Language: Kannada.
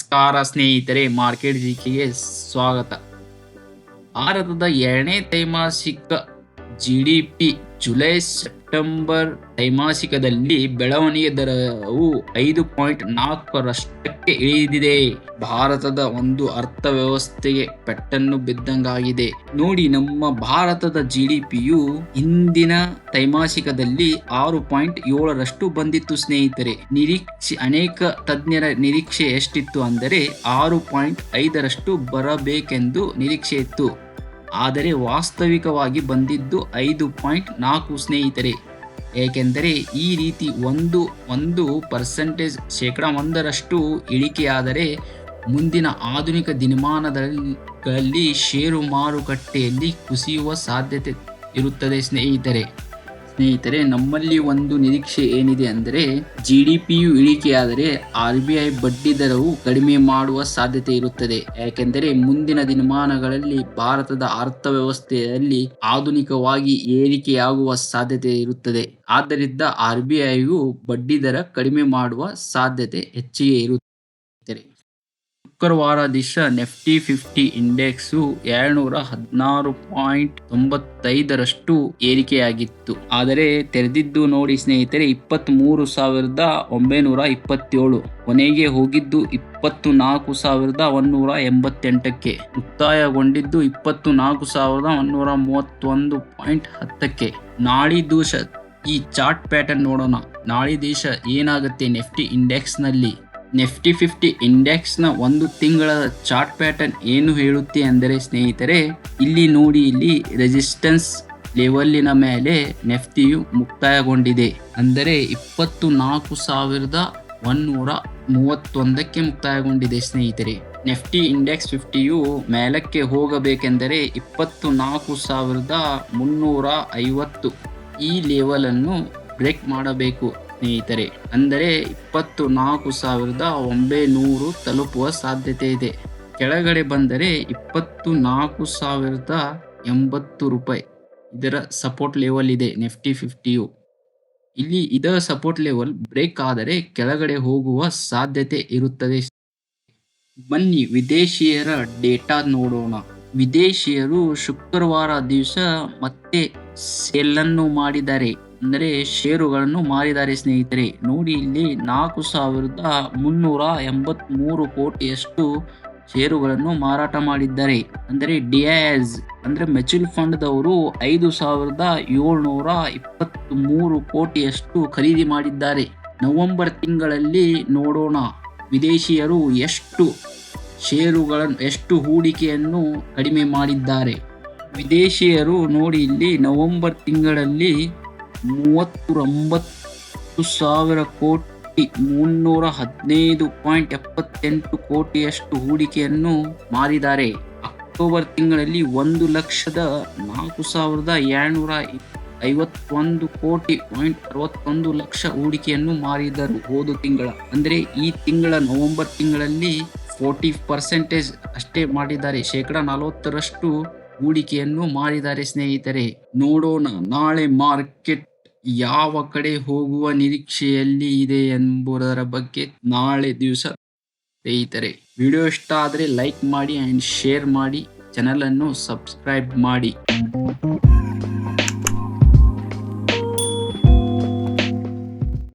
ನಮಸ್ಕಾರ ಸ್ನೇಹಿತರೆ, ಮಾರ್ಕೆಟ್ ಜಿಕೆಗೆ ಸ್ವಾಗತ. ಭಾರತದ 2ನೇ ತ್ರೈಮಾಸಿಕ ಜಿಡಿಪಿ ಜುಲೈ ಸೆಪ್ಟೆಂಬರ್ ತ್ರೈಮಾಸಿಕದಲ್ಲಿ ಬೆಳವಣಿಗೆ ದರವು 5.4% ಇಳಿದಿದೆ. ಭಾರತದ ಒಂದು ಅರ್ಥವ್ಯವಸ್ಥೆಗೆ ಪೆಟ್ಟನ್ನು ಬಿದ್ದಂಗಾಗಿದೆ. ನೋಡಿ, ನಮ್ಮ ಭಾರತದ ಜಿಡಿಪಿಯು ಹಿಂದಿನ ತ್ರೈಮಾಸಿಕದಲ್ಲಿ 6.7% ಬಂದಿತ್ತು ಸ್ನೇಹಿತರೆ. ಅನೇಕ ತಜ್ಞರ ನಿರೀಕ್ಷೆ ಎಷ್ಟಿತ್ತು ಅಂದರೆ 6.5% ಬರಬೇಕೆಂದು ನಿರೀಕ್ಷೆ ಇತ್ತು. ಆದರೆ ವಾಸ್ತವಿಕವಾಗಿ ಬಂದಿದ್ದು 5.4 ಸ್ನೇಹಿತರೆ. ಏಕೆಂದರೆ ಈ ರೀತಿ ಒಂದು ಶೇಕಡ 1% ಇಳಿಕೆಯಾದರೆ ಮುಂದಿನ ಆಧುನಿಕ ದಿನಮಾನಗಳಲ್ಲಿ ಷೇರು ಮಾರುಕಟ್ಟೆಯಲ್ಲಿ ಕುಸಿಯುವ ಸಾಧ್ಯತೆ ಇರುತ್ತದೆ ಸ್ನೇಹಿತರೆ. ನಮ್ಮಲ್ಲಿ ಒಂದು ನಿರೀಕ್ಷೆ ಏನಿದೆ ಅಂದರೆ ಜಿಡಿಪಿಯು ಇಳಿಕೆಯಾದರೆ RBI ಬಡ್ಡಿ ದರವು ಕಡಿಮೆ ಮಾಡುವ ಸಾಧ್ಯತೆ ಇರುತ್ತದೆ. ಯಾಕೆಂದರೆ ಮುಂದಿನ ದಿನಮಾನಗಳಲ್ಲಿ ಭಾರತದ ಅರ್ಥವ್ಯವಸ್ಥೆಯಲ್ಲಿ ಆಧುನಿಕವಾಗಿ ಏರಿಕೆಯಾಗುವ ಸಾಧ್ಯತೆ ಇರುತ್ತದೆ. ಆದ್ದರಿಂದ RBIಯು ಬಡ್ಡಿ ದರ ಕಡಿಮೆ ಮಾಡುವ ಸಾಧ್ಯತೆ ಹೆಚ್ಚಿಗೆ ಇರುತ್ತದೆ. ಶುಕ್ರವಾರ ದಿವಸ ನಿಫ್ಟಿ 50 ಇಂಡೆಕ್ಸು 216.95 ಏರಿಕೆಯಾಗಿತ್ತು. ಆದರೆ ತೆರೆದಿದ್ದು ನೋಡಿ ಸ್ನೇಹಿತರೆ 23,927, ಕೊನೆಗೆ ಹೋಗಿದ್ದು 24,188ಕ್ಕೆ, ಮುಕ್ತಾಯಗೊಂಡಿದ್ದು 24,131.10ಕ್ಕೆ. ನಾಳಿ ದಿವಸ ಈ ಚಾರ್ಟ್ ಪ್ಯಾಟರ್ನ್ ನೋಡೋಣ. ನಾಳಿ ದಿವಸ ಏನಾಗುತ್ತೆ ನಿಫ್ಟಿ ಇಂಡೆಕ್ಸ್ ನಲ್ಲಿ. ನಿಫ್ಟಿ 50 ಇಂಡೆಕ್ಸ್ನ ಒಂದು ತಿಂಗಳ ಚಾರ್ಟ್ ಪ್ಯಾಟರ್ನ್ ಏನು ಹೇಳುತ್ತೆ ಅಂದರೆ ಸ್ನೇಹಿತರೆ, ಇಲ್ಲಿ ನೋಡಿ, ಇಲ್ಲಿ ರೆಸಿಸ್ಟೆನ್ಸ್ ಲೆವೆಲ್ಲಿನ ಮೇಲೆ ನಿಫ್ಟಿಯು ಮುಕ್ತಾಯಗೊಂಡಿದೆ. ಅಂದರೆ 24,131ಕ್ಕೆ ಮುಕ್ತಾಯಗೊಂಡಿದೆ ಸ್ನೇಹಿತರೆ. ನಿಫ್ಟಿ ಇಂಡೆಕ್ಸ್ 50ಯು ಮೇಲಕ್ಕೆ ಹೋಗಬೇಕೆಂದರೆ 24,350 ಈ ಲೆವೆಲ್ ಅನ್ನು ಬ್ರೇಕ್ ಮಾಡಬೇಕು ಸ್ನೇಹಿತರೆ. ಅಂದರೆ 24,900 ತಲುಪುವ ಸಾಧ್ಯತೆ ಇದೆ. ಕೆಳಗಡೆ ಬಂದರೆ 24,080 ರೂಪಾಯಿ ಇದರ ಸಪೋರ್ಟ್ ಲೆವೆಲ್ ಇದೆ ನಿಫ್ಟಿ 50ಯು. ಇಲ್ಲಿ ಇದರ ಸಪೋರ್ಟ್ ಲೆವೆಲ್ ಬ್ರೇಕ್ ಆದರೆ ಕೆಳಗಡೆ ಹೋಗುವ ಸಾಧ್ಯತೆ ಇರುತ್ತದೆ. ಬನ್ನಿ ವಿದೇಶಿಯರ ಡೇಟಾ ನೋಡೋಣ. ವಿದೇಶಿಯರು ಶುಕ್ರವಾರ ದಿವಸ ಮತ್ತೆ ಸೇಲನ್ನು ಮಾಡಿದ್ದಾರೆ, ಅಂದರೆ ಷೇರುಗಳನ್ನು ಮಾರಿದ್ದಾರೆ ಸ್ನೇಹಿತರೆ. ನೋಡಿ, ಇಲ್ಲಿ 4,383 ಕೋಟಿಯಷ್ಟು ಷೇರುಗಳನ್ನು ಮಾರಾಟ ಮಾಡಿದ್ದಾರೆ. ಅಂದರೆ DIS ಅಂದರೆ ಮ್ಯೂಚುವಲ್ ಫಂಡ್ ದವರು 5,723 ಕೋಟಿಯಷ್ಟು ಖರೀದಿ ಮಾಡಿದ್ದಾರೆ. ನವೆಂಬರ್ ತಿಂಗಳಲ್ಲಿ ನೋಡೋಣ ವಿದೇಶಿಯರು ಎಷ್ಟು ಹೂಡಿಕೆಯನ್ನು ಕಡಿಮೆ ಮಾಡಿದ್ದಾರೆ. ವಿದೇಶಿಯರು ನೋಡಿ, ಇಲ್ಲಿ ನವೆಂಬರ್ ತಿಂಗಳಲ್ಲಿ 39,000 ಕೋಟಿ 315.78 ಕೋಟಿಯಷ್ಟು ಹೂಡಿಕೆಯನ್ನು ಮಾರಿದ್ದಾರೆ. ಅಕ್ಟೋಬರ್ ತಿಂಗಳಲ್ಲಿ 1,04,751 ಕೋಟಿ 61 ಲಕ್ಷ ಹೂಡಿಕೆಯನ್ನು ಮಾರಿದರು ಹೋದ ತಿಂಗಳ. ಅಂದರೆ ಈ ತಿಂಗಳ ನವೆಂಬರ್ ತಿಂಗಳಲ್ಲಿ 40% ಅಷ್ಟೇ ಮಾಡಿದ್ದಾರೆ. ಶೇಕಡ 40% ಹೂಡಿಕೆಯನ್ನು ಮಾಡಿದ್ದಾರೆ ಸ್ನೇಹಿತರೆ. ನೋಡೋಣ ನಾಳೆ ಮಾರ್ಕೆಟ್ ಯಾವ ಕಡೆ ಹೋಗುವ ನಿರೀಕ್ಷೆಯಲ್ಲಿ ಇದೆ ಎಂಬುದರ ಬಗ್ಗೆ ನಾಳೆ ದಿವಸ ಸ್ನೇಹಿತರೆ. ವಿಡಿಯೋ ಇಷ್ಟ ಆದರೆ ಲೈಕ್ ಮಾಡಿ ಅಂಡ್ ಶೇರ್ ಮಾಡಿ, ಚಾನಲ್ ಅನ್ನು ಸಬ್ಸ್ಕ್ರೈಬ್ ಮಾಡಿ.